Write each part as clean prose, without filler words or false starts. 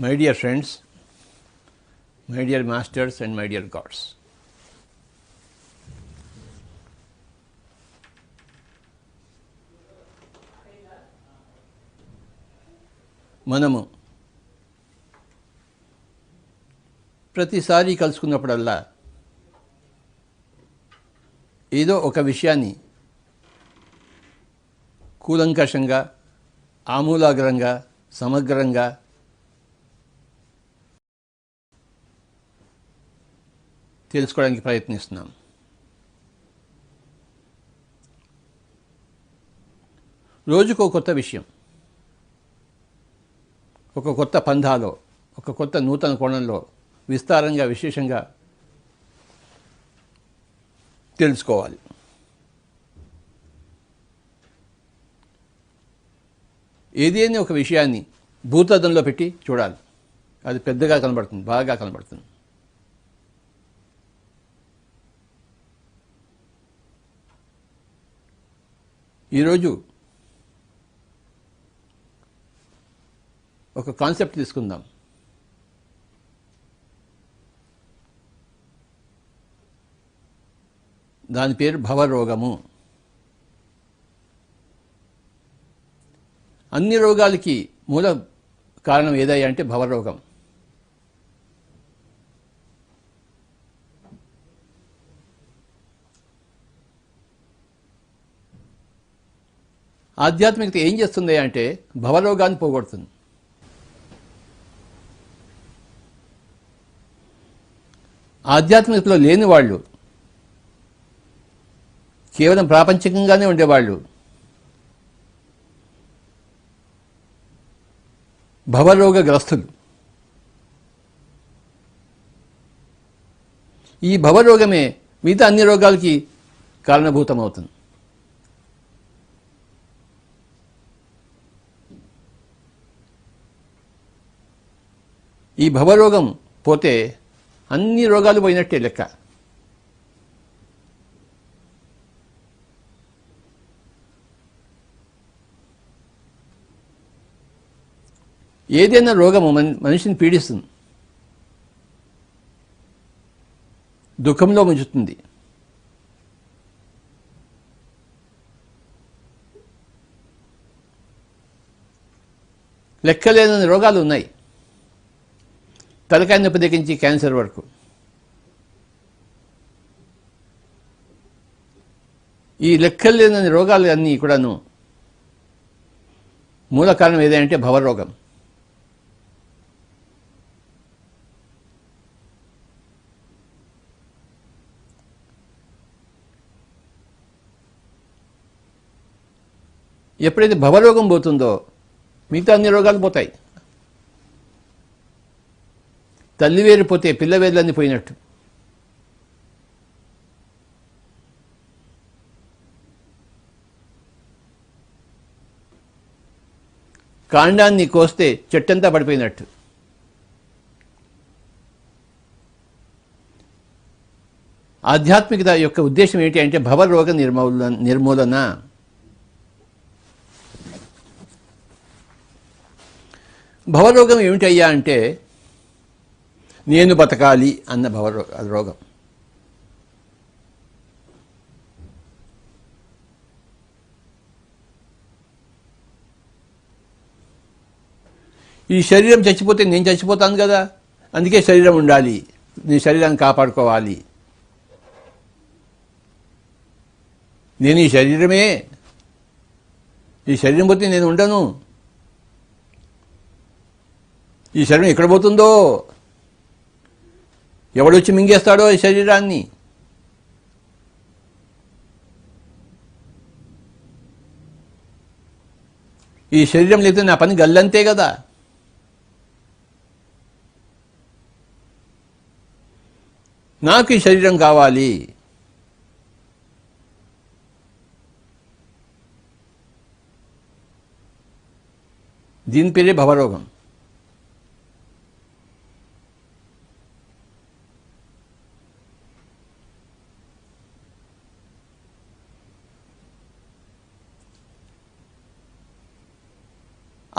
My dear friends, my dear masters and my dear gods, మనము ప్రతిసారి కలుసుకున్నప్పుడల్లా ఏదో ఒక విషయాన్ని కూలంకషంగా, ఆమూలాగ్రంగా, సమగ్రంగా తెలుసుకోవడానికి ప్రయత్నిస్తున్నాం. రోజుకో కొత్త విషయం, ఒక కొత్త పంధాలో, ఒక కొత్త నూతన కోణంలో విస్తారంగా, విశేషంగా తెలుసుకోవాలి. ఏదైనా ఒక విషయాన్ని భూతద్దంలో పెట్టి చూడాలి. అది పెద్దగా కనబడుతుంది, బాగా కనబడుతుంది. ఈరోజు ఒక కాన్సెప్ట్ తీసుకుందాం. దాని పేరు భవరోగము. అన్ని రోగాలకి మూల కారణం ఏదయ్యా అంటే భవరోగం. ఆధ్యాత్మికత ఏం చేస్తుంది అంటే భవరోగాన్ని పోగొడుతుంది. ఆధ్యాత్మికతలో లేని వాళ్ళు, కేవలం ప్రాపంచికంగానే ఉండేవాళ్ళు భవరోగగ్రస్తులు. ఈ భవరోగమే మిగతా అన్ని రోగాలకి కారణభూతమవుతుంది. ఈ భవరోగం పోతే అన్ని రోగాలు పోయినట్టే లెక్క. ఏదైనా రోగము మనిషిని పీడిస్తుంది, దుఃఖంలో ముంచుతుంది. లెక్కలేని రోగాలు ఉన్నాయి, తలకాయ నొప్పి దగ్గరించి క్యాన్సర్ వరకు. ఈ లెక్కలేని రోగాలు అన్నీ కూడాను మూల కారణం ఏదంటే భవరోగం. ఎప్పుడైతే భవరోగం పోతుందో మిగతా అన్ని రోగాలు పోతాయి. తల్లి వేరిపోతే పిల్ల వేర్లన్నీ పోయినట్టు. కాండాన్ని కోస్తే చెట్టంతా పడిపోయినట్టు. ఆధ్యాత్మికత యొక్క ఉద్దేశం ఏంటి అంటే భవరోగ నిర్మూలన. భవరోగం ఏమిటయ్యా అంటే నేను బతకాలి అన్న భవరోగం. ఈ శరీరం చచ్చిపోతే నేను చచ్చిపోతాను కదా, అందుకే శరీరం ఉండాలి, నీ శరీరాన్ని కాపాడుకోవాలి. నేను ఈ శరీరమే, ఈ శరీరం పోతే నేను ఉండను. ఈ శరీరం ఎక్కడ పోతుందో, ఎవడొచ్చి మింగేస్తాడో ఈ శరీరాన్ని. ఈ శరీరం లేకపోతే నా పని గల్లంతే కదా. నాకు ఈ శరీరం కావాలి. దీని పేరే భవరోగం.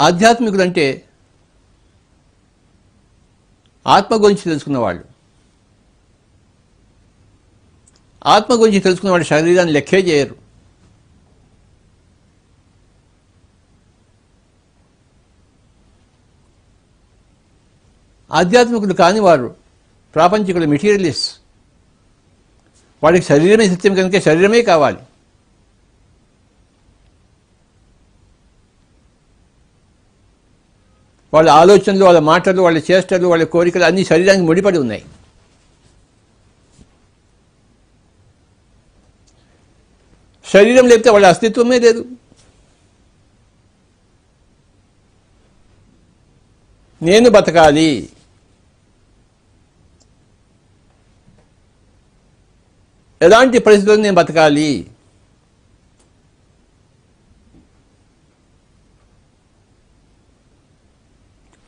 ఆధ్యాత్మికుడు అంటే ఆత్మ గురించి తెలుసుకున్నవాళ్ళు. ఆత్మ గురించి తెలుసుకున్నవాళ్ళు శరీరాన్ని లెక్కే చేయరు. ఆధ్యాత్మికులు కాని వారు, ప్రాపంచికులు, మెటీరియలిస్ట్, వాడికి శరీరమే సత్యం కనుక శరీరమే కావాలి. వాళ్ళ ఆలోచనలు, వాళ్ళ మాటలు, వాళ్ళ చేష్టలు, వాళ్ళ కోరికలు అన్నీ శరీరానికి ముడిపడి ఉన్నాయి. శరీరం లేకపోతే వాళ్ళ అస్తిత్వమే లేదు. నేను బతకాలి, ఎలాంటి పరిస్థితుల్లో నేను బతకాలి,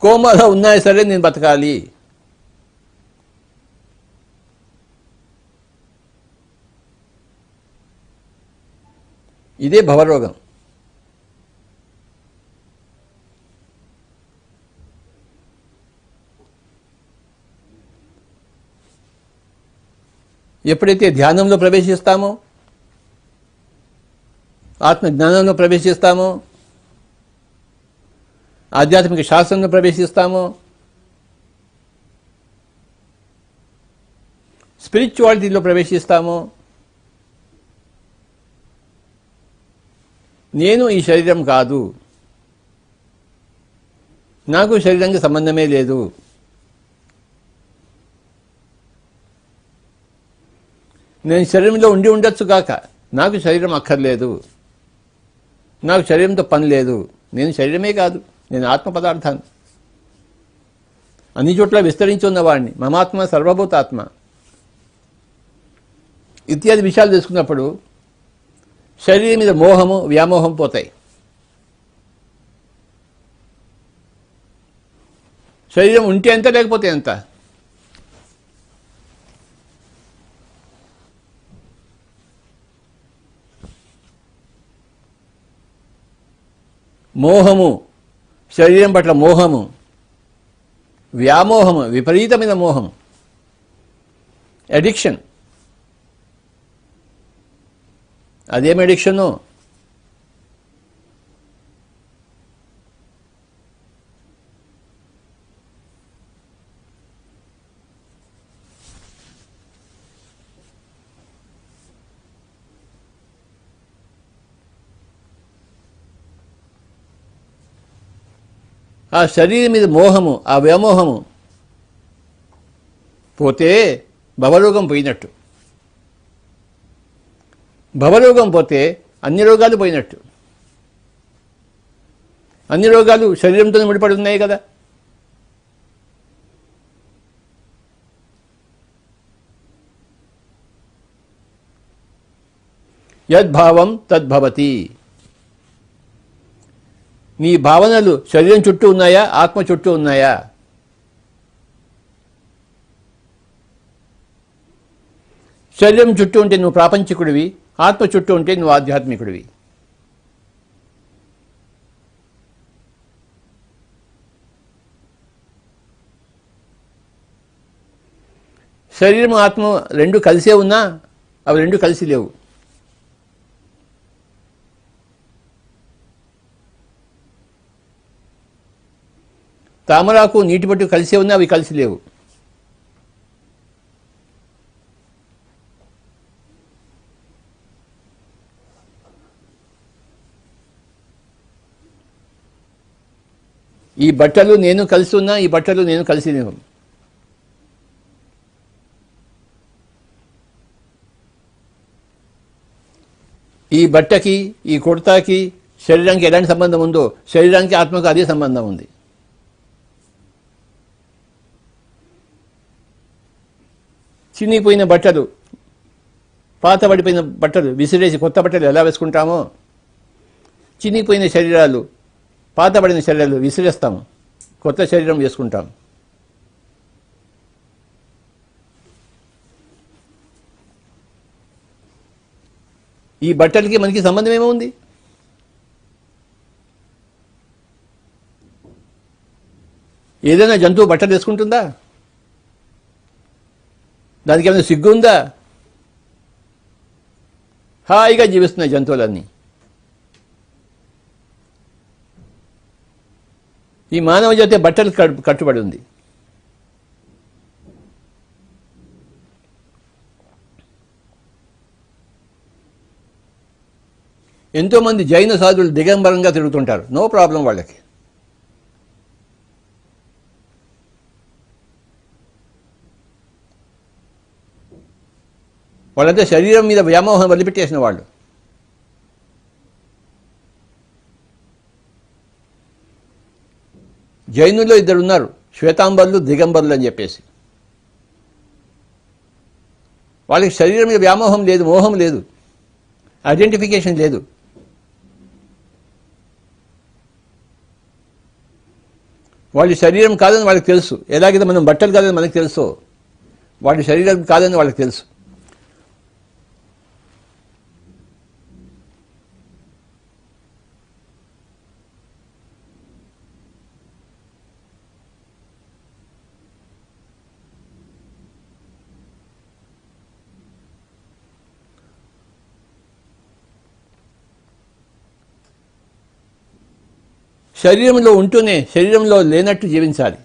కోమాలో ఉన్నా సరే నేను బతకాలి, ఇదే భవరోగం. ఎప్పుడైతే ధ్యానంలో ప్రవేశిస్తామో, ఆత్మజ్ఞానంలో ప్రవేశిస్తామో, ఆధ్యాత్మిక శాస్త్రంలో ప్రవేశిస్తామో, స్పిరిచువాలిటీలో ప్రవేశిస్తామో, నేను ఈ శరీరం కాదు, నాకు శరీరానికి సంబంధమే లేదు, నేను శరీరంలో ఉండి ఉండొచ్చు కాక నాకు శరీరం అక్కర్లేదు, నాకు శరీరంతో పని లేదు, నేను శరీరమే కాదు, నేను ఆత్మ పదార్థాన్ని, అన్ని చోట్ల విస్తరించి ఉన్నవాడిని, మమాత్మ సర్వభూతాత్మ ఇత్యాది విషయాలు తెలుసుకున్నప్పుడు శరీరం మీద మోహము, వ్యామోహం పోతాయి. శరీరం ఉంటే ఎంత, లేకపోతే ఎంత. మోహము, శరీరం పట్ల మోహము, వ్యామోహము, విపరీతమైన మోహం, అడిక్షన్. అదేం అడిక్షను? ఆ శరీరం మీద మోహము, ఆ వ్యామోహము పోతే భవరోగం పోయినట్టు. భవరోగం పోతే అన్ని రోగాలు పోయినట్టు. అన్ని రోగాలు శరీరంతో ముడిపడి ఉన్నాయి కదా. యద్భావం తద్భవతి. నీ భావనలు శరీరం చుట్టూ ఉన్నాయా, ఆత్మ చుట్టూ ఉన్నాయా? శరీరం చుట్టూ ఉంటే నువ్వు ప్రాపంచికుడివి, ఆత్మ చుట్టూ ఉంటే నువ్వు ఆధ్యాత్మికుడివి. శరీరం ఆత్మ రెండు కలిసే ఉన్నా అవి రెండు కలిసి లేవు. తామరాకు నీటి పట్టు కలిసే ఉన్నా అవి కలిసి లేవు. ఈ బట్టలు నేను కలిసి ఉన్నా, ఈ బట్టలు నేను కలిసి లేవు. ఈ బట్టకి, ఈ కుర్తాకి శరీరానికి ఎలాంటి సంబంధం ఉందో శరీరానికి ఆత్మకు అదే సంబంధం ఉంది. చినిగిపోయిన బట్టలు, పాతబడిపోయిన బట్టలు విసిరేసి కొత్త బట్టలు ఎలా వేసుకుంటామో, చినిగిపోయిన శరీరాలు, పాతబడిన శరీరాలు విసిరేస్తాము, కొత్త శరీరం వేసుకుంటాం. ఈ బట్టలకి మనకి సంబంధం ఏముంది? ఏదైనా జంతువు బట్టలు వేసుకుంటుందా? దానికి ఏమైనా సిగ్గుందా? హాయిగా జీవిస్తున్నాయి జంతువులన్నీ. ఈ మానవ జాతి బట్టలు కట్టుబడి ఉంది. ఎంతోమంది జైన సాధువులు దిగంబరంగా తిరుగుతుంటారు, నో ప్రాబ్లం వాళ్ళకి. వాళ్ళంతా శరీరం మీద వ్యామోహం వదిలిపెట్టేసిన వాళ్ళు. జైనుల్లో 2 ఉన్నారు, శ్వేతాంబర్లు, దిగంబర్లు అని చెప్పేసి. వాళ్ళకి శరీరం మీద వ్యామోహం లేదు, మోహం లేదు, ఐడెంటిఫికేషన్ లేదు. వాళ్ళ శరీరం కాదని వాళ్ళకి తెలుసు. ఎలాగైతే మనం బట్టలు కాదని మనకు తెలుసు, వాళ్ళ శరీరం కాదని వాళ్ళకి తెలుసు. శరీరంలో ఉంటూనే శరీరంలో లేనట్టు జీవించాలి.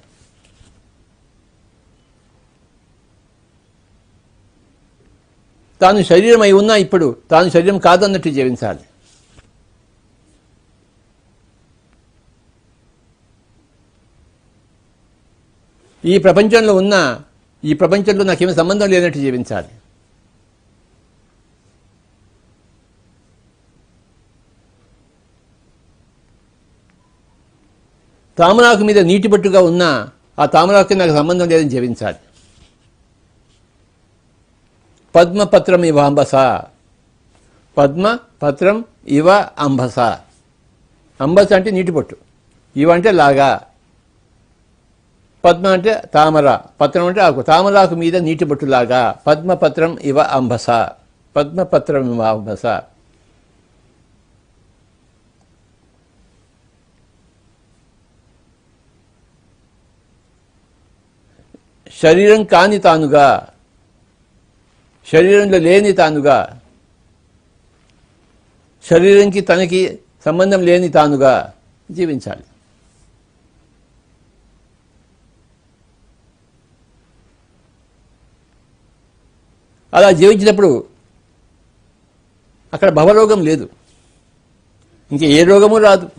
తాను శరీరం అయి ఉన్నా ఇప్పుడు తాను శరీరం కాదన్నట్టు జీవించాలి. ఈ ప్రపంచంలో నాకేమీ సంబంధం లేనట్టు జీవించాలి. తామరాకు మీద నీటి పట్టుగా ఉన్నా ఆ తామరాకు నాకు సంబంధం లేదని జీవించాలి. పద్మపత్రం ఇవ అంబస, పద్మపత్రం ఇవ అంబస. అంబస అంటే నీటి పట్టు, ఇవ అంటే లాగా, పద్మ అంటే తామర, పత్రం అంటే ఆకు. తామరాకు మీద నీటి పట్టులాగా పద్మపత్రం ఇవ అంబస, పద్మపత్రం ఇవ అంబస. శరీరం కాని తానుగా, శరీరంలో లేని తానుగా, శరీరంకి తనకి సంబంధం లేని తానుగా జీవించాలి. అలా జీవించినప్పుడు అక్కడ భవరోగం లేదు, ఇంక ఏ రోగము రాదు.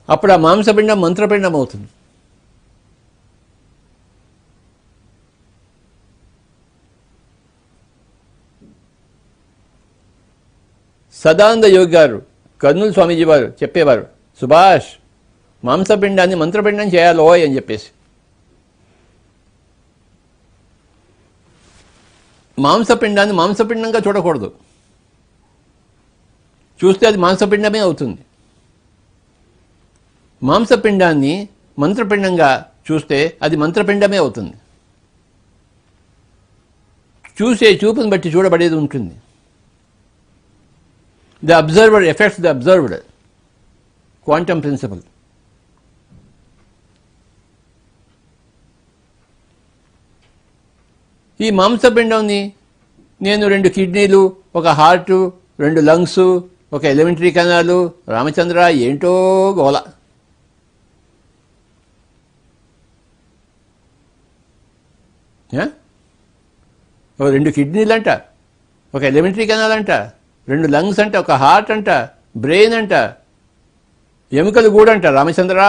అప్పుడు ఆ మాంసపిండం మంత్రపిండం అవుతుంది. సదానంద యోగి గారు, కర్నూలు స్వామీజీ వారు చెప్పేవారు, సుభాష్ మాంసపిండాన్ని మంత్రపిండం చేయాలో అని చెప్పేసి. మాంసపిండాన్ని మాంసపిండంగా చూడకూడదు, చూస్తే అది మాంసపిండమే అవుతుంది. మాంసపిండాన్ని మంత్రపిండంగా చూస్తే అది మంత్రపిండమే అవుతుంది. చూసే చూపుని బట్టి చూడబడేది ఉంటుంది. The observer effects the observed, quantum principle. ఈ మాంసపిండంని నేను 2 కిడ్నీలు, ఒక హార్టు, 2 లంగ్స్, ఒక ఎలిమెంటరీ కణాలు, రామచంద్ర ఏంటో గోల. ఒక 2 కిడ్నీలు అంట, ఒక ఎలిమెంటరీ కెనాల్ అంట, 2 లంగ్స్ అంట, ఒక హార్ట్ అంట, బ్రెయిన్ అంట, ఎముకలు కూడా అంట. రామచంద్రా,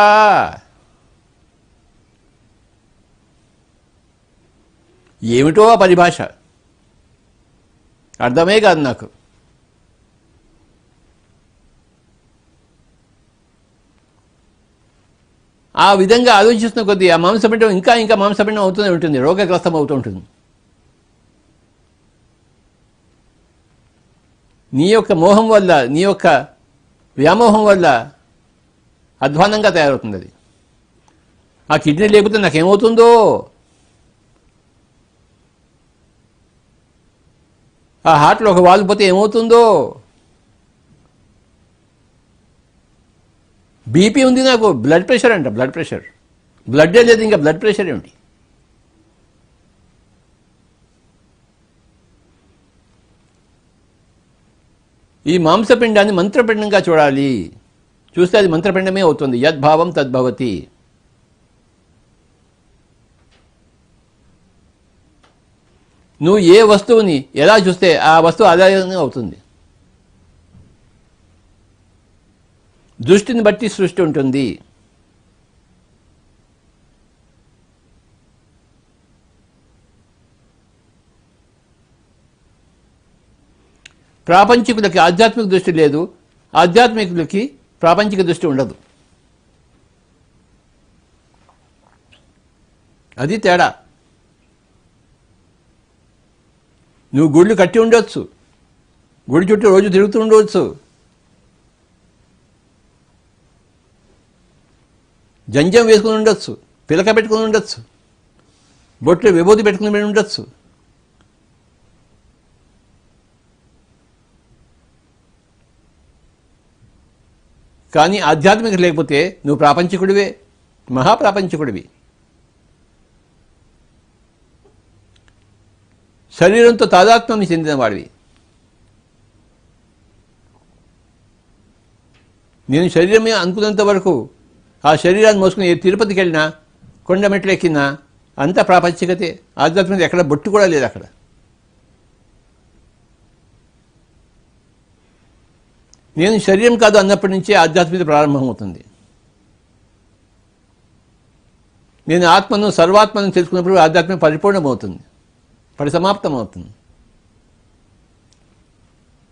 ఏమిటో ఆ పరిభాష అర్థమే కాదు నాకు. ఆ విధంగా ఆలోచిస్తున్న కొద్దీ ఆ మాంసపిండం ఇంకా ఇంకా మాంసపిండం అవుతూనే ఉంటుంది, రోగగ్రస్తం అవుతూ ఉంటుంది. నీ యొక్క మోహం వల్ల, నీ యొక్క వ్యామోహం వల్ల అధ్వానంగా తయారవుతుంది అది. ఆ కిడ్నీ లేకపోతే నాకేమవుతుందో, ఆ హార్ట్లో ఒక వాల్వ్ పోతే ఏమవుతుందో, బీపీ ఉంది, నాకు బ్లడ్ ప్రెషర్ అంట. బ్లడ్ ప్రెషర్, బ్లడ్డే లేదు, ఇంకా బ్లడ్ ప్రెషర్ ఏమిటి? ఈ మాంసపిండాన్ని మంత్రపిండంగా చూడాలి. చూస్తే అది మంత్రపిండమే అవుతుంది. యద్భావం తద్భవతి. నువ్వు ఏ వస్తువుని ఎలా చూస్తే ఆ వస్తువు అదే అవుతుంది. దృష్టిని బట్టి సృష్టి ఉంటుంది. ప్రాపంచికులకి ఆధ్యాత్మిక దృష్టి లేదు, ఆధ్యాత్మికులకి ప్రాపంచిక దృష్టి ఉండదు. అది తేడా. నువ్వు గుళ్ళు కట్టి ఉండొచ్చు, గుడి చుట్టూ రోజు తిరుగుతూ ఉండవచ్చు, జంజం వేసుకుని ఉండొచ్చు, పిలక పెట్టుకుని ఉండొచ్చు, బొట్లు విభూతి పెట్టుకుని ఉండొచ్చు. కానీ ఆధ్యాత్మిక లేకపోతే నువ్వు ప్రాపంచికుడివే, మహాప్రాపంచికుడివి. శరీరంతో తాదాత్మ్యం చెందిన వాడివి. నేను శరీరమే అనుకున్నంత వరకు ఆ శరీరాన్ని మోసుకుని తిరుపతికి వెళ్ళినా, కొండ మెట్లు ఎక్కినా అంతా ప్రాపంచికతే. ఆధ్యాత్మికత ఎక్కడ బొట్టు కూడా లేదు అక్కడ. నేను శరీరం కాదు అన్నప్పటి నుంచే ఆధ్యాత్మికత ప్రారంభమవుతుంది. నేను ఆత్మను సర్వాత్మను తెలుసుకున్నప్పుడు ఆధ్యాత్మిక పరిపూర్ణమవుతుంది, పరిసమాప్తమవుతుంది.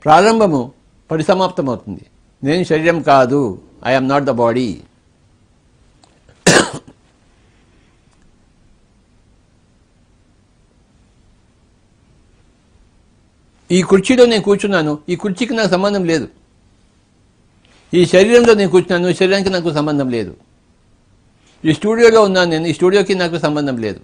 ప్రారంభము పరిసమాప్తమవుతుంది. నేను శరీరం కాదు, I am not the body. ఈ కుర్చీలో నేను కూర్చున్నాను, ఈ కుర్చీకి నాకు సంబంధం లేదు. ఈ శరీరంలో నేను కూర్చున్నాను, శరీరానికి నాకు సంబంధం లేదు. ఈ స్టూడియోలో ఉన్నాను నేను, ఈ స్టూడియోకి నాకు సంబంధం లేదు.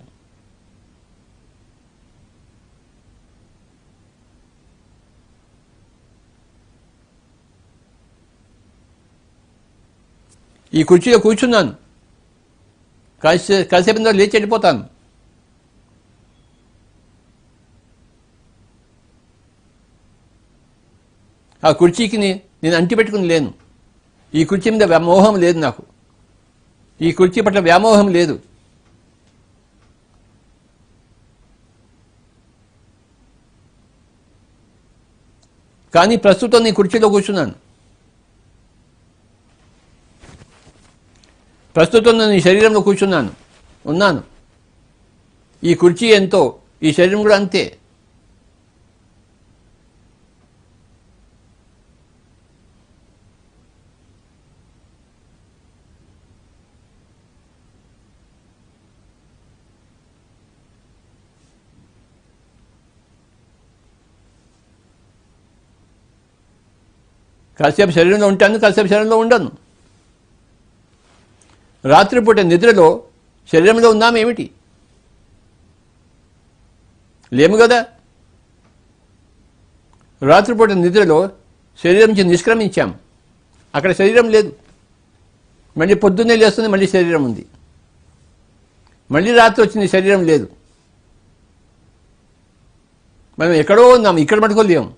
ఈ కుర్చీలో కూర్చున్నాను, కాసేపు లేచి వెళ్ళిపోతాను. ఆ కుర్చీకి నేను అంటిపెట్టుకుని లేను. ఈ కుర్చీ మీద వ్యామోహం లేదు నాకు, ఈ కుర్చీ పట్ల వ్యామోహం లేదు. కానీ ప్రస్తుతం నేను కుర్చీలో కూర్చున్నాను. ప్రస్తుతం నేను ఈ శరీరంలో కూర్చున్నాను, ఉన్నాను. ఈ కుర్చీ ఎంతో, ఈ శరీరం కూడా అంతే. కాసేపు శరీరంలో ఉంటాను, కాసేపు శరీరంలో ఉండను. రాత్రిపూట నిద్రలో శరీరంలో ఉన్నామేమిటి? లేము కదా. రాత్రిపూట నిద్రలో శరీరం నుంచి నిష్క్రమించాం, అక్కడ శరీరం లేదు. మళ్ళీ పొద్దున్నే లేస్తుంది, మళ్ళీ శరీరం ఉంది. మళ్ళీ రాత్రి వచ్చింది, శరీరం లేదు. మనం ఎక్కడో ఉన్నాం, ఇక్కడ మటుకోలేము.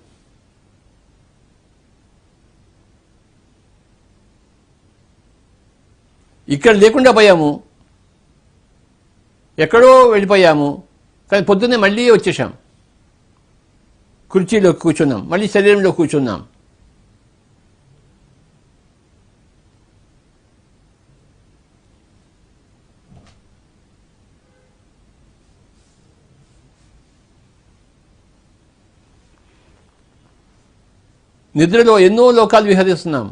ఇక్కడ లేకుండా పోయాము, ఎక్కడో వెళ్ళిపోయాము. కానీ పొద్దున్నే మళ్ళీ వచ్చేసాం, కుర్చీలో కూర్చున్నాం, మళ్ళీ శరీరంలో కూర్చున్నాం. నిద్రలో ఎన్నో లోకాలు విహరిస్తున్నాం,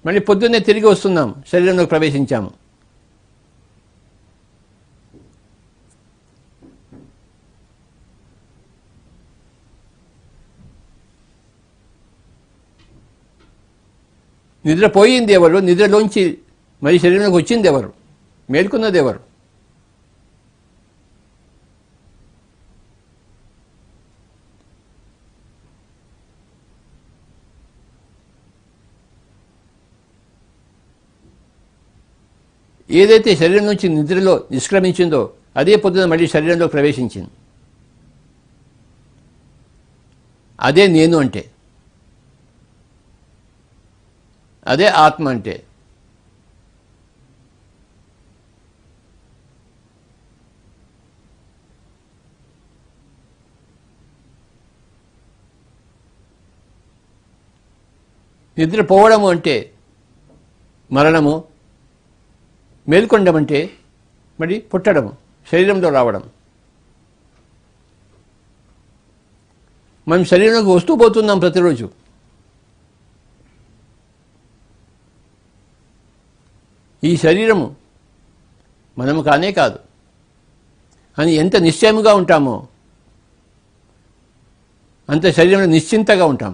మళ్ళీ పొద్దున్నే తిరిగి వస్తున్నాం, శరీరంలోకి ప్రవేశించాము. నిద్రపోయింది ఎవరు? నిద్రలోంచి మరి శరీరంలోకి వచ్చింది ఎవరు? మేల్కొన్నది ఎవరు? ఏదైతే శరీరం నుంచి నిద్రలో నిష్క్రమించిందో అదే పొద్దున మళ్ళీ శరీరంలో ప్రవేశించింది. అదే నేను అంటే, అదే ఆత్మ అంటే. నిద్రపోవడము అంటే మరణము, మేల్కొండం అంటే మరి పుట్టడము, శరీరంలో రావడం. మనం శరీరంలోకి వస్తూ పోతున్నాం ప్రతిరోజు. ఈ శరీరము మనము కానే కాదు అని ఎంత నిశ్చయముగా ఉంటామో అంత శరీరంలో నిశ్చింతగా ఉంటాం.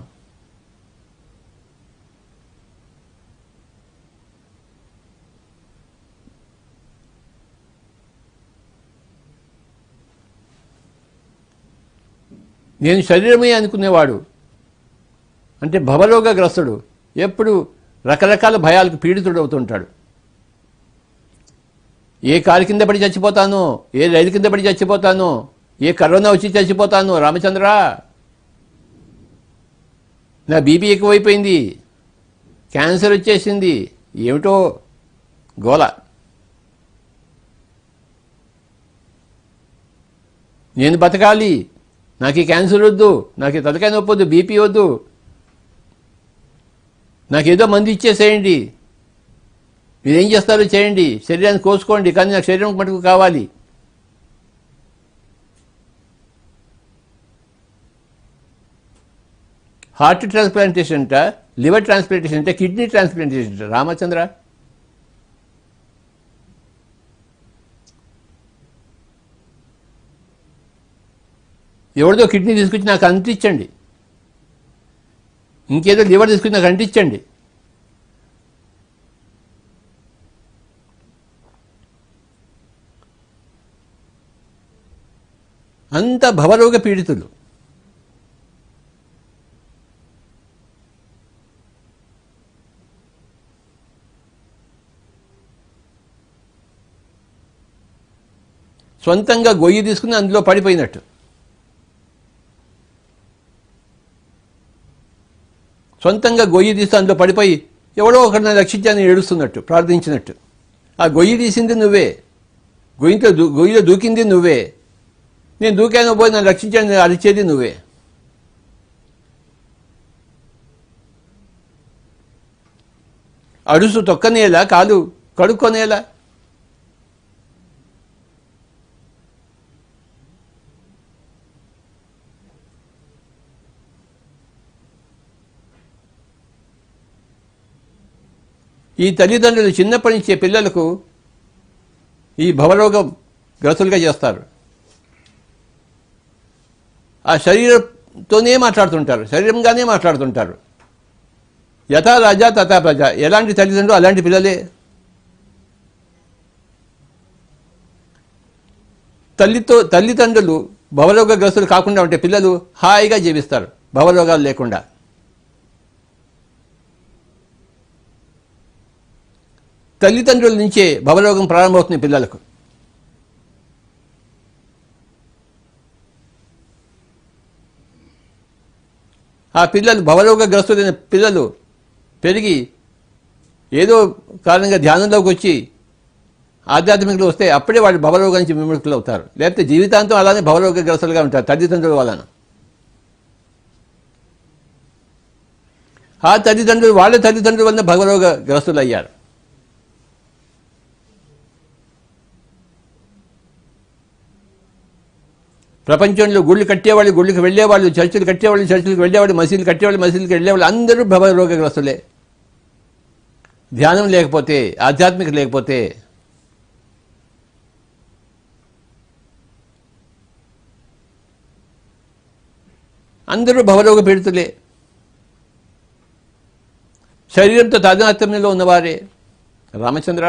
నేను శరీరమే అనుకునేవాడు అంటే భవరోగగ్రస్తుడు ఎప్పుడు రకరకాల భయాలకు పీడితుడు అవుతుంటాడు. ఏ కారు కింద పడి చచ్చిపోతానో, ఏ రైలు కింద పడి చచ్చిపోతానో, ఏ కరోనా వచ్చి చచ్చిపోతానో, రామచంద్ర నా బీపీ ఎక్కువైపోయింది, క్యాన్సర్ వచ్చేసింది, ఏమిటో గోల. నేను బతకాలి, నాకు ఈ క్యాన్సర్ వద్దు, నాకు ఈ తలకాయ నొప్పి వద్దు, బీపీ వద్దు, నాకేదో మందు ఇచ్చేసేయండి, మీరేం చేస్తారో చేయండి, శరీరాన్ని కోసుకోండి, కానీ నాకు శరీరం మటుకు కావాలి. హార్ట్ ట్రాన్స్ప్లాంటేషన్ అంట, లివర్ ట్రాన్స్ప్లాంటేషన్ అంటే, కిడ్నీ ట్రాన్స్ప్లాంటేషన్ అంట. రామచంద్ర, ఎవరిదో కిడ్నీ తీసుకొచ్చి నాకు అంటించండి, ఇంకేదో లివర్ తీసుకొచ్చి నాకు అంటించండి. అంత భవరోగ పీడితులు. సొంతంగా గొయ్యి తీసుకుని అందులో పడిపోయినట్టు. సొంతంగా గొయ్యి తీస్తే అందులో పడిపోయి ఎవడో ఒకరిని రక్షించాలని ఏడుస్తున్నట్టు, ప్రార్థించినట్టు. ఆ గొయ్యి తీసింది నువ్వే, గొయ్యిలో దూకింది నువ్వే, నేను దూకాను పోయి నన్ను రక్షించాను అరిచేది నువ్వే. అడుసు తొక్కనేలా, కాలు కడుక్కొనేలా. ఈ తల్లిదండ్రులు చిన్నప్పటి నుంచే పిల్లలకు ఈ భవరోగం గ్రస్తులుగా చేస్తారు. ఆ శరీరంతోనే మాట్లాడుతుంటారు, శరీరంగానే మాట్లాడుతుంటారు. యథా రాజా తథా ప్రజ. ఎలాంటి తల్లిదండ్రులు అలాంటి పిల్లలే. తల్లిదండ్రులు భవరోగగ్రస్తులు కాకుండా ఉంటే పిల్లలు హాయిగా జీవిస్తారు, భవరోగాలు లేకుండా. తల్లిదండ్రుల నుంచే భవరోగం ప్రారంభమవుతుంది పిల్లలకు. ఆ పిల్లలు భవరోగగ్రస్తులైన పిల్లలు పెరిగి ఏదో కారణంగా ధ్యానంలోకి వచ్చి ఆధ్యాత్మికలో వస్తే అప్పుడే వాళ్ళు భవరోగం నుంచి విముక్తులు అవుతారు. లేకపోతే జీవితాంతం అలానే భవరోగగ్రస్తులుగా ఉంటారు తల్లిదండ్రుల వలన. ఆ తల్లిదండ్రులు వాళ్ళ తల్లిదండ్రుల వలన భవరోగగ్రస్తులు అయ్యారు. ప్రపంచంలో గుళ్ళు కట్టేవాళ్ళు గుళ్ళకి వెళ్ళేవాళ్ళు, చర్చిలు కట్టేవాళ్ళు చర్చిలకు వెళ్ళేవాళ్ళు, మసీదులు కట్టేవాళ్ళు మసీదులకు వెళ్ళేవాళ్ళు, అందరూ భవరోగగ్రస్తులే. ధ్యానం లేకపోతే, ఆధ్యాత్మిక లేకపోతే. అందరూ భవరోగ పీడితులే. శరీరంతో తాదాత్మ్యంలో ఉన్నవారే. రామచంద్ర,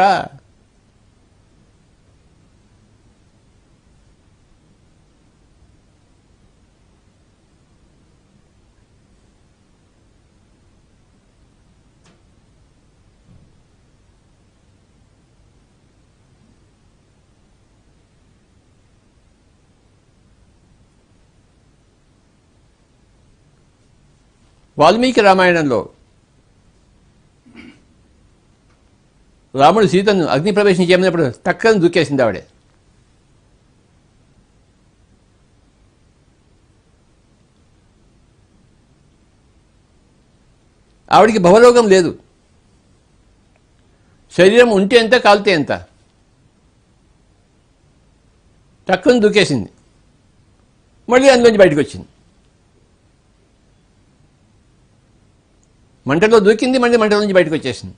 వాల్మీకి రామాయణంలో రాముడు సీతను అగ్ని ప్రవేశం చేయమన్నప్పుడు టక్కన దూకేసింది ఆవిడే. ఆవిడికి భవరోగం లేదు. శరీరం ఉంటే ఎంత, కాలితే ఎంత, టక్కున దూకేసింది. మళ్ళీ అందులోంచి బయటకు వచ్చింది. మంటలో దూకింది, మళ్ళీ మంటల నుంచి బయటకు వచ్చేసింది.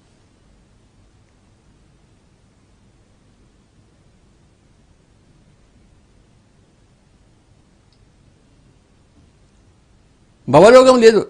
భవరోగం లేదు.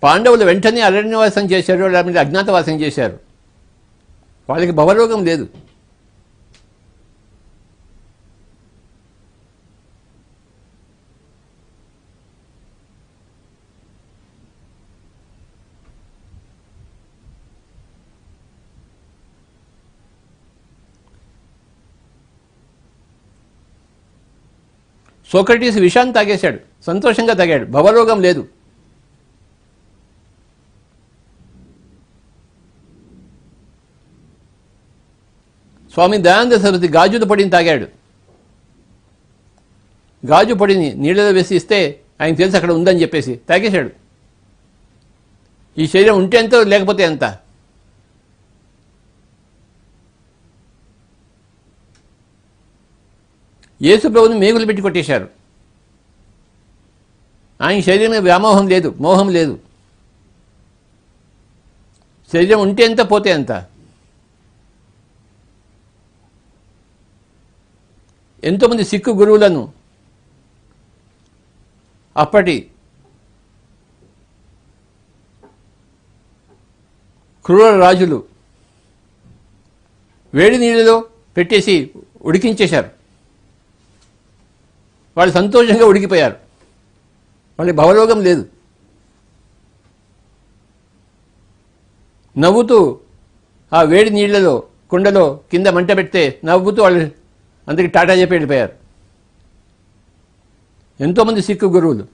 పాండవులు వెంటనే అరణ్యవాసం చేశారు, లేకపోతే అజ్ఞాతవాసం చేశారు. వాళ్ళకి భవరోగం లేదు. సోక్రటీస్ విషాన్ని తాగేశాడు, సంతోషంగా తాగాడు, భవరోగం లేదు. స్వామి దయానంద సరస్వతి గాజుల పొడిని తాగాడు. గాజు పొడిని నీళ్ళలో వేసి ఇస్తే ఆయన తెలిసి అక్కడ ఉందని చెప్పేసి తాగేశాడు. ఈ శరీరం ఉంటే ఎంత, లేకపోతే ఎంత. యేసు ప్రభువుని మేగులు పెట్టి కొట్టేశారు. ఆయన శరీరం వ్యామోహం లేదు, మోహం లేదు. శరీరం ఉంటే ఎంత, పోతే ఎంత. ఎంతోమంది సిక్కు గురువులను అప్పటి క్రూర రాజులు వేడి నీళ్ళలో పెట్టేసి ఉడికించేశారు. వాళ్ళు సంతోషంగా ఉడికిపోయారు. వాళ్ళకి భవరోగం లేదు. నవ్వుతూ ఆ వేడి నీళ్లలో కుండలో కింద మంట పెడితే నవ్వుతూ వాళ్ళు అందరికి టాటా చెప్పి వెళ్ళిపోయారు. ఎంతోమంది సిక్కు గురువులు.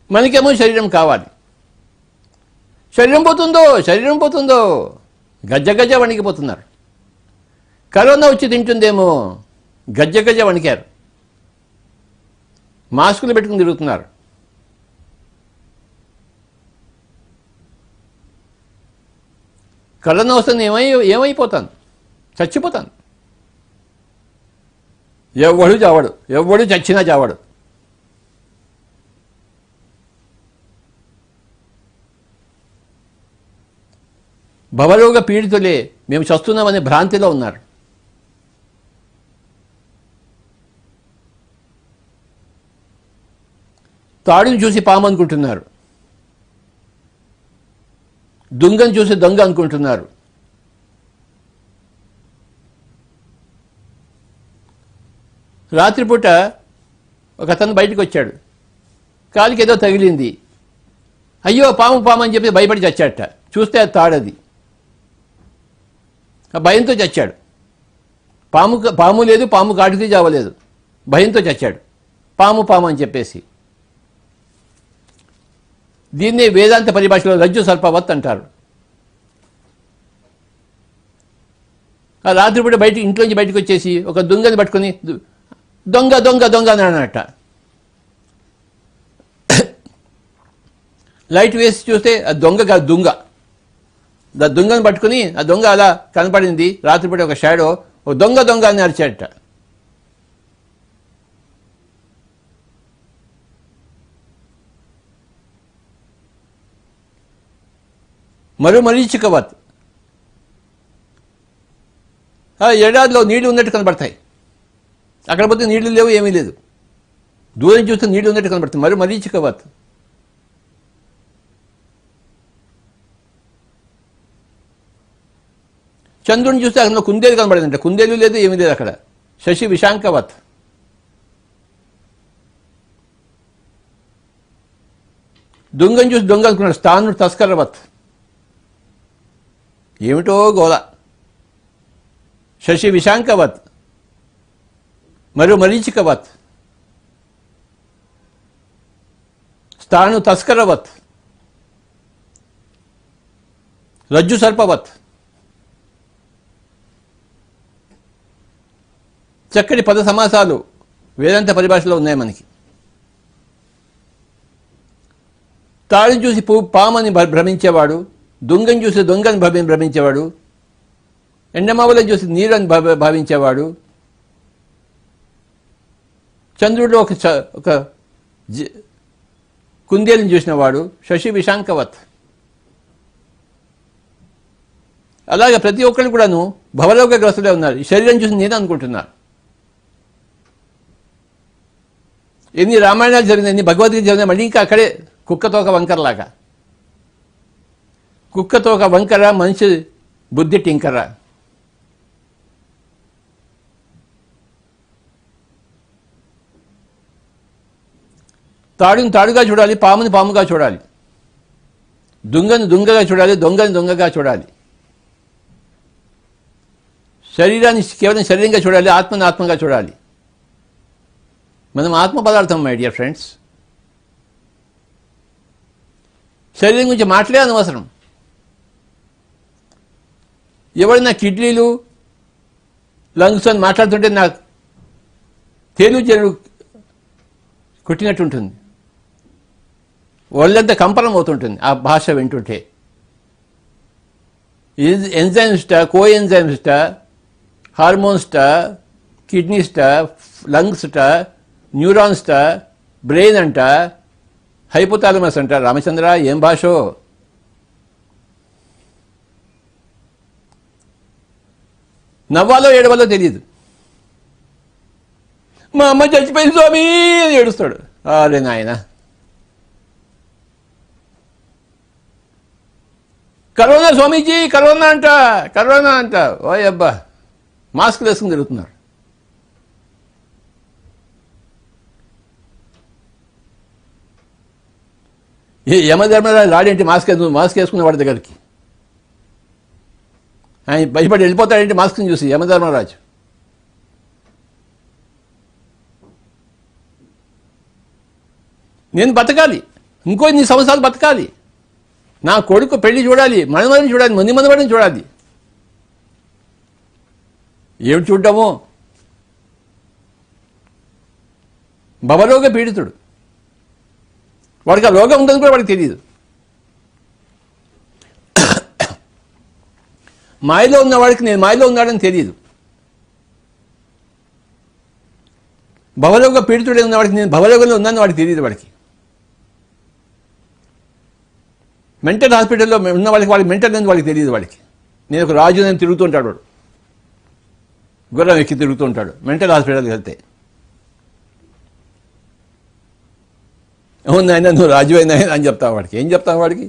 మనకేమో శరీరం కావాలి. శరీరం పోతుందో గజ్జ గజ్జ వణికిపోతున్నారు. కరోనా వచ్చి తింటుందేమో గజ్జ గజ్జ వణికారు. మాస్కులు పెట్టుకుని తిరుగుతున్నారు. కరోనా వస్తుంది ఏమైపోతాను, చచ్చిపోతాను. ఎవడు చావడు, ఎవడు చచ్చినా చావడు. భవరోగ పీడితులే మేము చస్తున్నామనే భ్రాంతిలో ఉన్నారు. తాడుని చూసి పాము అనుకుంటున్నారు, దుంగను చూసి దొంగ అనుకుంటున్నారు. రాత్రిపూట ఒక అతను బయటకు వచ్చాడు. కాలికి ఏదో తగిలింది. అయ్యో పాము అని చెప్పి భయపడి చచ్చాట. చూస్తే అది తాడది. ఆ భయంతో చచ్చాడు. పాము లేదు, పాము కాటికి చావలేదు, భయంతో చచ్చాడు. పాము అని చెప్పేసి. దీన్నే వేదాంత పరిభాషలో రజ్జు సర్పవత్ అంటారు. ఆ రాత్రిపూట ఇంట్లోంచి బయటకు వచ్చేసి ఒక దొంగని పట్టుకొని దొంగ దొంగ దొంగ అని అన్నట్ట. లైట్ వేసి చూస్తే ఆ దొంగ కాదు, దొంగని పట్టుకుని ఆ దొంగ అలా కనపడింది. రాత్రిపూట ఒక షాడో ఒక దొంగ అని అరిచాడట. మరీచికవత్. ఎడారిలో నీళ్లు ఉన్నట్టు కనబడతాయి. అక్కడ పోతే నీళ్లు లేవు, ఏమీ లేదు. దూరం చూస్తే నీళ్లు ఉన్నట్టు కనబడతాయి. మరీచికవత్. చంద్రుడిని చూస్తే అక్కడ కుందేలు కనబడిందంటే కుందేలు లేదు, ఏమీ లేదు అక్కడ. శశి విశాంకవత్. దొంగని చూసి దొంగ అనుకున్నాడు. స్థాను తస్కరవత్. ఏమిటో గోల. శశి విశాంకవత్, మరియు మరీచికవత్, స్థాను తస్కరవత్, రజ్జు సర్పవత్. చక్కటి పద సమాసాలు వేదాంత పరిభాషలో ఉన్నాయి మనకి. తాడుని చూసి పామని భ్రమించేవాడు, దొంగని చూసి దొంగని భ్రమించేవాడు, ఎండమావులను చూసి నీరని భావించేవాడు, చంద్రుడిలో ఒక కుందేలుని చూసినవాడు శశి విశాంకవత్. అలాగే ప్రతి ఒక్కరు కూడాను భవలోకగ్రస్తులే ఉన్నారు. ఈ శరీరం చూసి నేను అనుకుంటున్నారు. ఎన్ని రామాయణాలు జరిగినాయి, ఎన్ని భగవద్గీత జరిగినాయి, మళ్ళీ ఇంకా అక్కడే కుక్కతో ఒక వంకరలాగా. కుక్కతో ఒక వంకర, మనిషి బుద్ధి టింకర. తాడుని తాడుగా చూడాలి, పాముని పాముగా చూడాలి, దుంగని దుంగగా చూడాలి, దొంగని దొంగగా చూడాలి. శరీరాన్ని కేవలం శరీరంగా చూడాలి, ఆత్మని ఆత్మగా చూడాలి. మనం ఆత్మ పదార్థం మై డియర్ ఫ్రెండ్స్. శరీరం గురించి మాటలే అనవసరం. ఎవరైనా కిడ్నీలు లంగ్స్ అని మాట్లాడుతుంటే నాకు తేలు చెరువు కుట్టినట్టు ఉంటుంది. ఒళ్ళంతా కంపనం అవుతుంటుంది ఆ భాష వింటుంటే. ఎంజైమ్స్టా, కో ఎంజైమ్స్టా, హార్మోన్స్టా, కిడ్నీస్టా, లంగ్స్టా, న్యూరాన్స్టా, బ్రెయిన్ అంట, హైపోథాలమస్ అంట. రామచంద్ర ఏం భాషో. నవ్వాలో ఏడవాలో తెలియదు. మా అమ్మ చచ్చిపోయింది స్వామి అని ఏడుస్తాడు. అరే నాయన, కరోనా స్వామీజీ, కరోనా అంట, కరోనా అంట. ఓ అబ్బా, మాస్క్ వేసుకుని తిరుగుతున్నారు. యమధర్మరాజు రాడేంటి మాస్క్ వేసుకునే వాడి దగ్గరికి? ఆయన భయపడి వెళ్ళిపోతాడేంటి మాస్క్ని చూసి యమధర్మరాజు? నేను బతకాలి, ఇంకో 2 సంవత్సరాలు బతకాలి, నా కొడుకు పెళ్లి చూడాలి, మనవడిని చూడాలి, మనవడిని చూడాలి. ఏమిటి చూడ్డామో? భవరోగ పీడితుడు. వాడికి ఆ రోగం ఉందని కూడా వాడికి తెలియదు. మాయలో ఉన్నవాడికి నేను మాయలో ఉన్నాడని తెలియదు. భవరోగ పీడితుడే ఉన్నవాడికి నేను భవరోగంలో ఉన్నాను వాడికి తెలియదు. వాడికి మెంటల్ హాస్పిటల్లో ఉన్న వాడికి మెంటల్ అని వాడికి తెలియదు. వాడికి నేను ఒక రాజు నేను తిరుగుతుంటాడు. వాడు గుర్రం ఎక్కి తిరుగుతుంటాడు మెంటల్ హాస్పిటల్కి వెళ్తే. అవును ఆయన, నువ్వు రాజు అయినా అని చెప్తావు వాడికి. ఏం చెప్తావు వాడికి?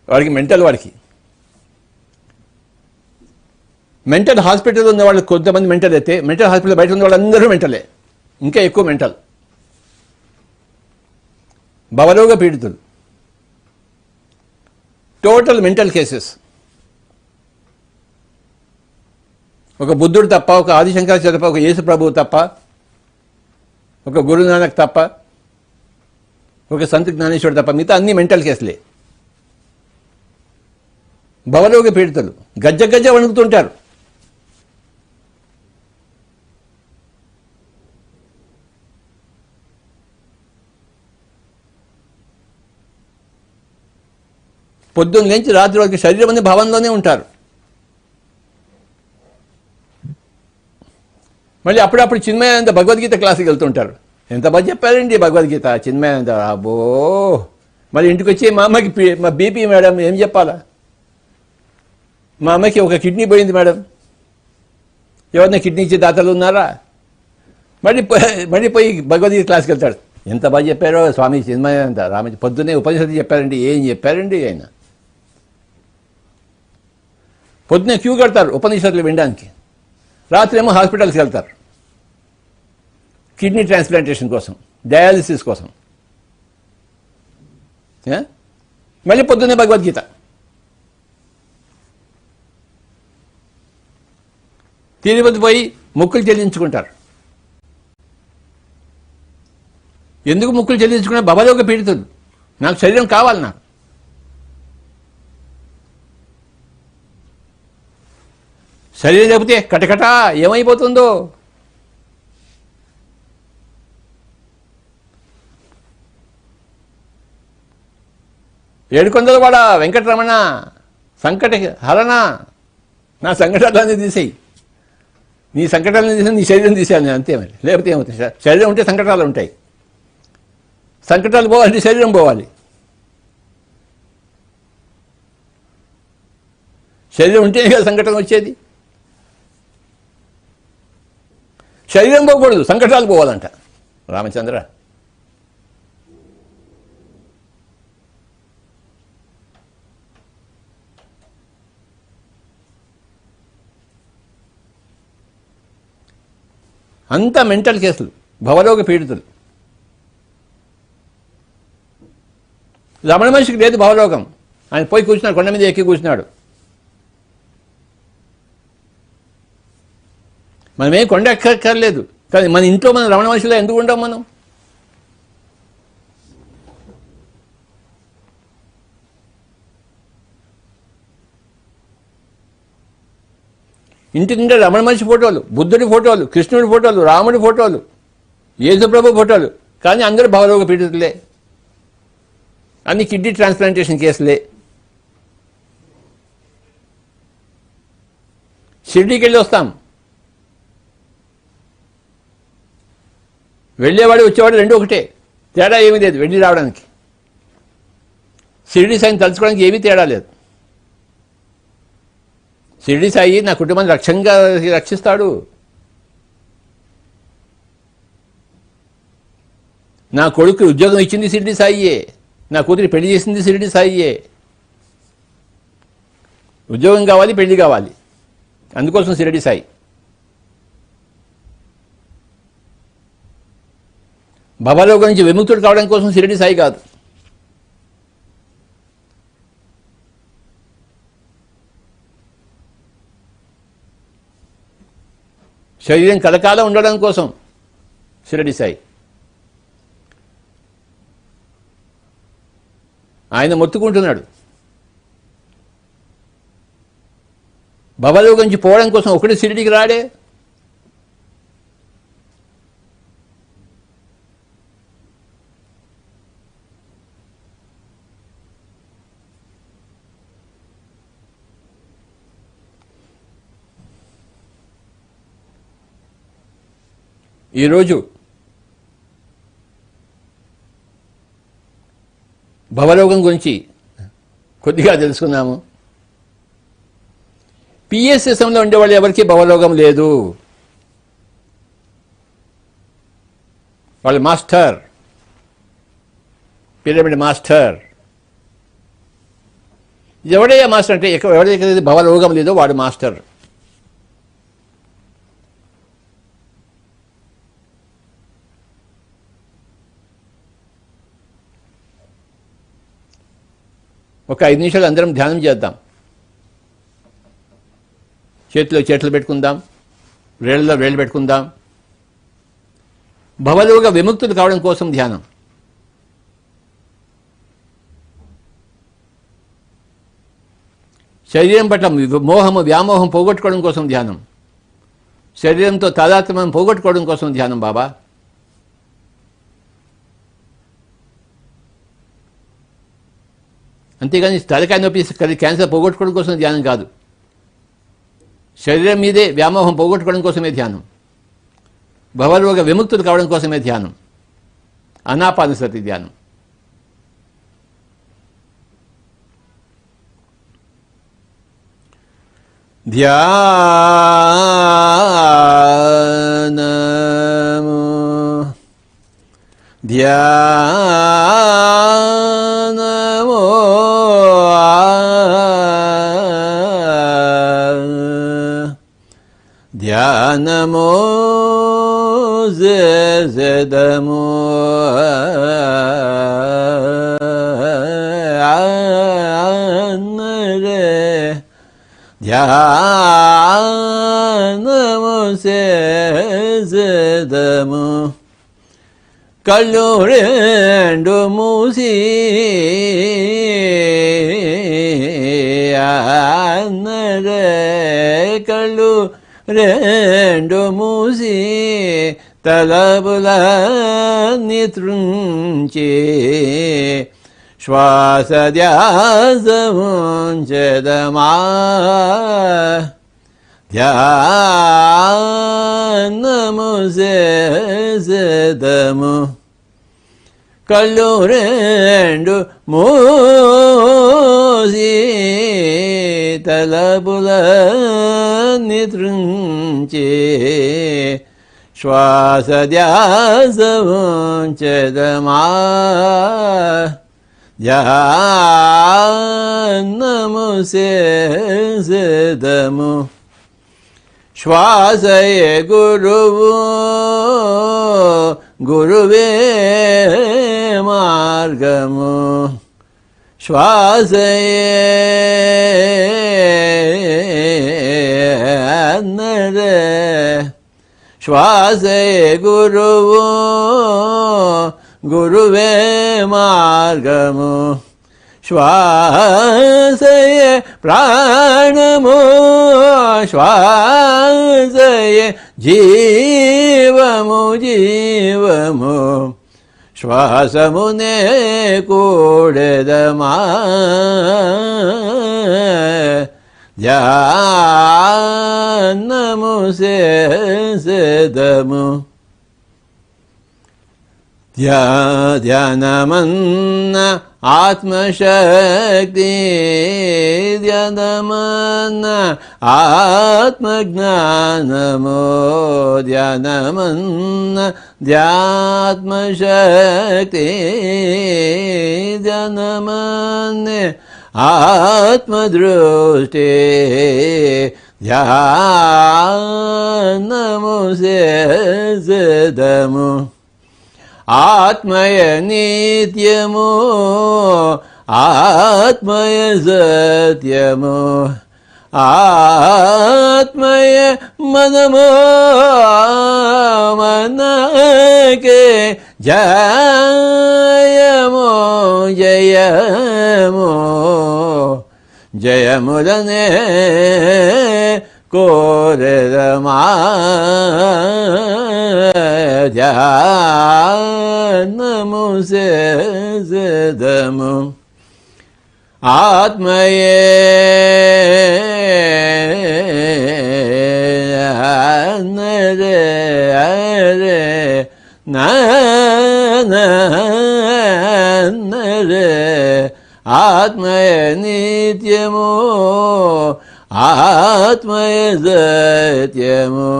వాడికి మెంటల్. వాడికి మెంటల్ హాస్పిటల్లో ఉన్న వాళ్ళు కొంతమంది మెంటల్ అయితే, మెంటల్ హాస్పిటల్ బయట ఉన్న వాళ్ళందరూ మెంటలే, ఇంకా ఎక్కువ మెంటల్. భవరోగ పీడితులు, టోటల్ మెంటల్ కేసెస్. ఒక బుద్ధుడు తప్ప, ఒక ఆదిశంకరాచార్య తప్ప, ఒక యేసు ప్రభువు తప్ప, ఒక గురునానక్ తప్ప, ఒక సంత జ్ఞానేశ్వరుడు తప్ప మిగతా అన్ని మెంటల్ కేసులే. భవరోగ పీడితులు గజ్జ గజ్జ వణుకుతుంటారు. పొద్దున్న నుంచి రాత్రి వరకు శరీరం అనే భావంలోనే ఉంటారు. మళ్ళీ అప్పుడప్పుడు చిన్మయానంద భగవద్గీత క్లాసుకి వెళ్తుంటారు. ఎంత బాగా చెప్పారండి భగవద్గీత చిన్మయానంద. అబ్బో, మళ్ళీ ఇంటికి వచ్చి మా అమ్మకి మా బీపీ మేడం ఏం చెప్పాలా, మా అమ్మకి ఒక కిడ్నీ పోయింది మేడం, ఎవరైనా కిడ్నీ ఇచ్చే దాతలు ఉన్నారా? మళ్ళీ పోయి భగవద్గీత క్లాస్కి వెళ్తాడు. ఎంత బాగా చెప్పారో స్వామి చిన్మయానంద రామజీ. పొద్దున్నే ఉపనిషత్తు చెప్పారండి. ఏం చెప్పారండి ఆయన? పొద్దున్నే క్యూ కడతారు ఉపనిషత్తులు వినడానికి, రాత్రి ఏమో హాస్పిటల్స్కి వెళ్తారు కిడ్నీ ట్రాన్స్ప్లాంటేషన్ కోసం, డయాలిసిస్ కోసం. మళ్ళీ పొద్దున్నే భగవద్గీత. తిరుపతి పోయి మొక్కులు చెల్లించుకుంటారు. ఎందుకు మొక్కులు చెల్లించుకున్నా? భవలోక పీడితులు, నాకు శరీరం కావాలి. నాకు శరీరం లేకపోతే కటకటా ఏమైపోతుందో. ఏడుకొండలవాడ వెంకటరమణ సంకట హరణ, నా సంకటాలన్నీ తీసేయి. నీ సంకటాలను తీసి నీ శరీరం తీసేయాలి నేను, అంతే. మరి లేకపోతే ఏమవుతుంది? శరీరం ఉంటే సంకటాలు ఉంటాయి. సంకటాలు పోవాలి, శరీరం పోవాలి. శరీరం ఉంటేనే కదా సంకటం వచ్చేది. శరీరం పోకూడదు, సంకటాలు పోవాలంట రామచంద్ర. అంతా మెంటల్ కేసులు, భవలోక పీడితులు. రమణ మహర్షికి లేదు భవలోకం. ఆయన పోయి కూర్చున్నాడు, కొండ మీద ఎక్కి కూర్చున్నాడు. మనమే కొండ ఎక్కర్లేదు, కానీ మన ఇంట్లో మనం రమణ మహర్షిలో ఎందుకు ఉంటాం? మనం ఇంటి నిండా రమణ మహర్షి ఫోటోలు, బుద్ధుడి ఫోటోలు, కృష్ణుడి ఫోటోలు, రాముడి ఫోటోలు, యేసుప్రభు ఫోటోలు, కానీ అందరూ భవలోక పీడితులే. అన్ని కిడ్నీ ట్రాన్స్ప్లాంటేషన్ కేసులే. షిర్డీకి వెళ్ళి వస్తాం, వెళ్ళేవాడు వచ్చేవాడు రెండు ఒకటే, తేడా ఏమీ లేదు. వెళ్ళి రావడానికి షిర్డీ సాయిని తలుచుకోవడానికి ఏమీ తేడా లేదు. షిర్డీ సాయి నా కుటుంబాన్ని రక్షిస్తాడు. నా కొడుకు ఉద్యోగం ఇచ్చింది షిర్డీ సాయియే, నా కూతురి పెళ్లి చేసింది షిర్డీ సాయియే. ఉద్యోగం కావాలి, పెళ్లి కావాలి, అందుకోసం షిర్డీ సాయి. భవలోకం నుంచి విముక్తుడు కావడం కోసం షిర్డీ సాయి కాదు. శరీరం కలకాలం ఉండడం కోసం షిర్డీ సాయి. ఆయన మొత్తుకుంటున్నాడు. భవలోకం నుంచి పోవడం కోసం ఒకటి షిర్డీకి రాడే. ఈరోజు భవలోకం గురించి కొద్దిగా తెలుసుకున్నాము. పిఎస్ఎస్ఎంలో ఉండేవాళ్ళు ఎవరికి భవలోకం లేదు. వాళ్ళు మాస్టర్, పిరమిడ్ మాస్టర్. ఎవడయ్యా మాస్టర్ అంటే ఎవరైతే భవలోకం లేదో వాడు మాస్టర్. ఒక 5 నిమిషాలు అందరం ధ్యానం చేద్దాం. చేతిలో చేతులు పెట్టుకుందాం, వేళ్ళలో వేళ్ళు పెట్టుకుందాం. భవలోక విముక్తులు కావడం కోసం ధ్యానం. శరీరం పట్ల మోహము వ్యామోహం పోగొట్టుకోవడం కోసం ధ్యానం. శరీరంతో తాదాత్మ్యం పోగొట్టుకోవడం కోసం ధ్యానం బాబా. అంతేగాని తలకాయ నొప్పి క్యాన్సర్ పోగొట్టుకోవడం కోసం ధ్యానం కాదు. శరీరం మీదే వ్యామోహం పోగొట్టుకోవడం కోసమే ధ్యానం. భవలోక విముక్తులు కావడం కోసమే ధ్యానం. ఆనాపానసతి ధ్యానం. ధ్యానము ధ్యానము ధ్యానము చేసెదము ధ్యానము చేసెదము కళ్ళు రెండు మూసి కళ్ళు రెండు మూసి తలపులన్నీ త్రుంచి శ్వాస ధ్యాసముంచెదమా ధ్యానము చేసెదము కళ్ళు రెండు మూసి తలపులన్నీ త్రుంచి శ్వాస ధ్యాసముంచెదమా ధ్యానము చేసెదము శ్వాసయే గురువు గురువే మార్గము శ్వాసయే శ్వాసయే గురువు గురువే మార్గము శ్వాసయే ప్రాణము శ్వాసయే జీవము జీవము శ్వాసమునే కూడెదమా ధ్యానము చేసెదము ధ్యానమన్న ఆత్మశక్తి ధ్యానమన్న ఆత్మజ్ఞానము ధ్యానమన్న ధ్యాత్మశక్తి ధ్యానమన్నే ఆత్మదృష్టి ధ్యానము చేసెదము ఆత్మయ నిత్యము ఆత్మయ సత్యము ఆత్మయ మనము మనకే జయము జయము జయములనే కోరెదమా ధ్యానము చేసెదము ఆత్మయే నరే అరే నరే ఆత్మయ నిత్యము ఆత్మయ సత్యము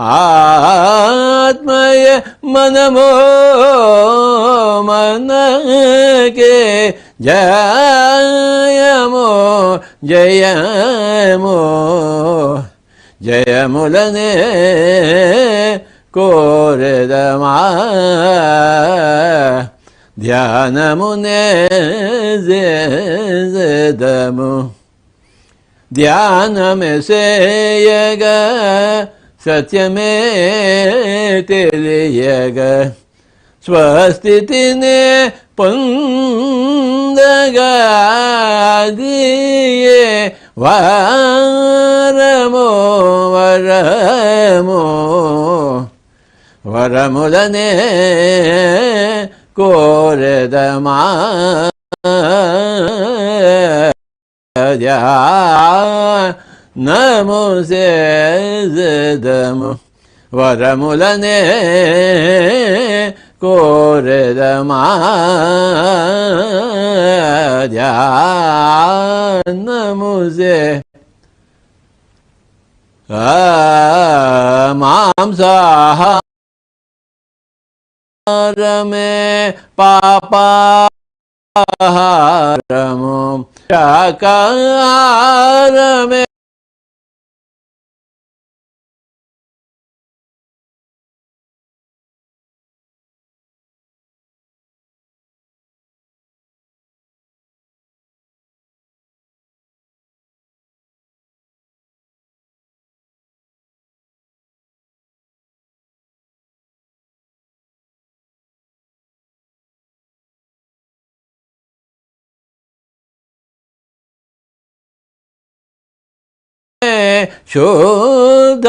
ఆత్మయ మనము మనకే జయము జయము జయములనే కోరెదమా ధ్యానమునే చేసెదము ధ్యానమే చేయగా సత్యమే తెలియగా స్వస్థితినే పొందగా అదియే వరము వరము వరములనే కోరెదమా ధ్యానము చేసెదము వరములనే కోరెదమా ధ్యానము మాంసాహారమే పాపాహారము శాకాహారమే శుద్ధ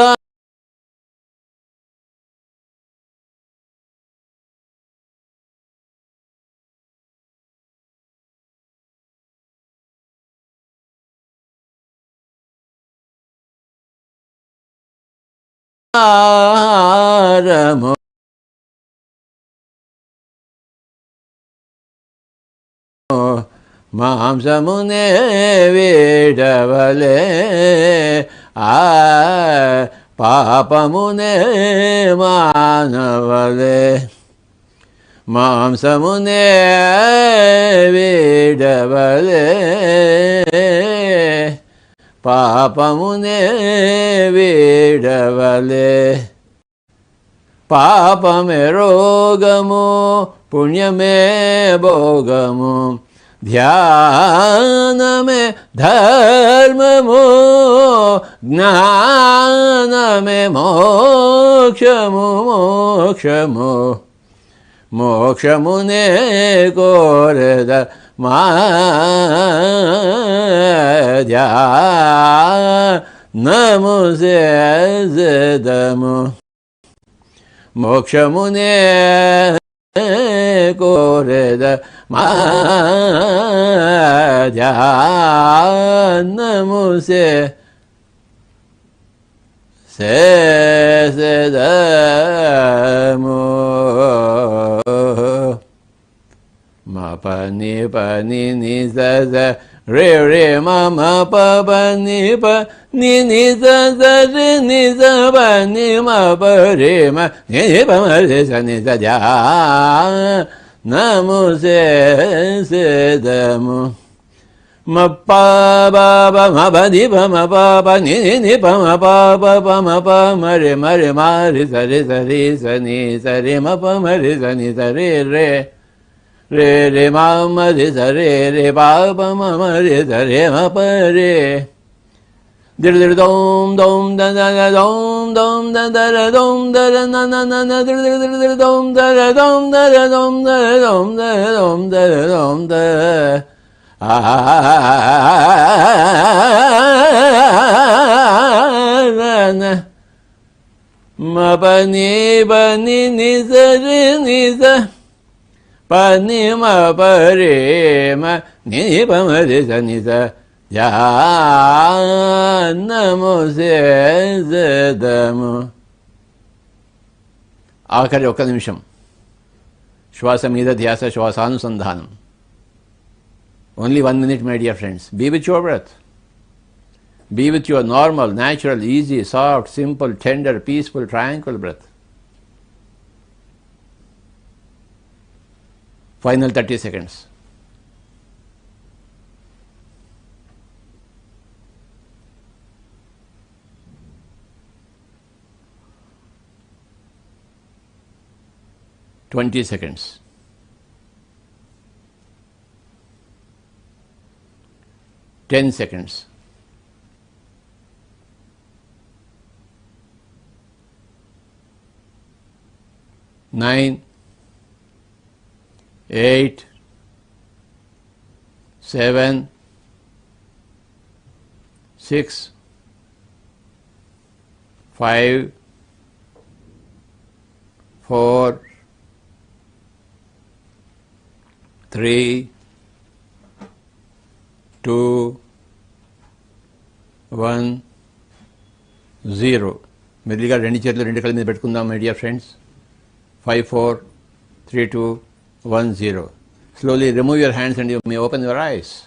మాంసమునే వీడవలే పాపమునే మానవలే మాంసమునే వీడవలే పాపమునే వీడవలే పాపమే రోగము పుణ్యమే భోగము ధ్యానమే ధర్మము జ్ఞానమే మోక్షము మోక్షము మోక్షమునే కోరద ధ్యానము సేదము మోక్షమునే కోరద ధ్యానము సేదము మా పని పని ని స రే రే మమ ప పని ప ని ని స రి ని స ప ని మ ప రే మ ని ప మ రే స ని స ధ్యా నము సేదము మ ప బ బ మ ప ని ప మ ప ప ని ని ప మ ప ప ప మ ప మ రే మ రి స రి స రి స ని స రి మ ప మ రి స ని స రి రే రే రే మ మ రి స రే రే ప ప మ మ రి స రే మ ప రే దిర్ దిర్ దోం దోం ద ద ద దోం దోం ద ద ర దోం ద ర న న న న దిర్ దిర్ దిర్ దిర్ దోం ద ర దోం ద ర దోం ద ర దోం ద ర దోం ద ర దోం ద మ ప ని ప ని ని స రి ని స ప ని మ ప రే మ ని ప మ రి స ని స ధ్యానము సేదము. ఆఖరి ఒక్క నిమిషం శ్వాస మీద ధ్యాస శ్వాసానుసంధానం. Only 1 minute, my dear friends. Be with your breath. Be with your normal, natural, easy, soft, simple, tender, peaceful, tranquil breath. Final 30 seconds. Twenty seconds. 10 seconds. 9, 8, 7, 6, 5, 4, 3, 2, 1, 0. మెల్లిగా రెండు చేతులు రెండు కళ్ళ మీద పెట్టుకుందాం my dear friends. 5, 4, 3, 2, 1, 0. Slowly remove your hands and you may open your eyes.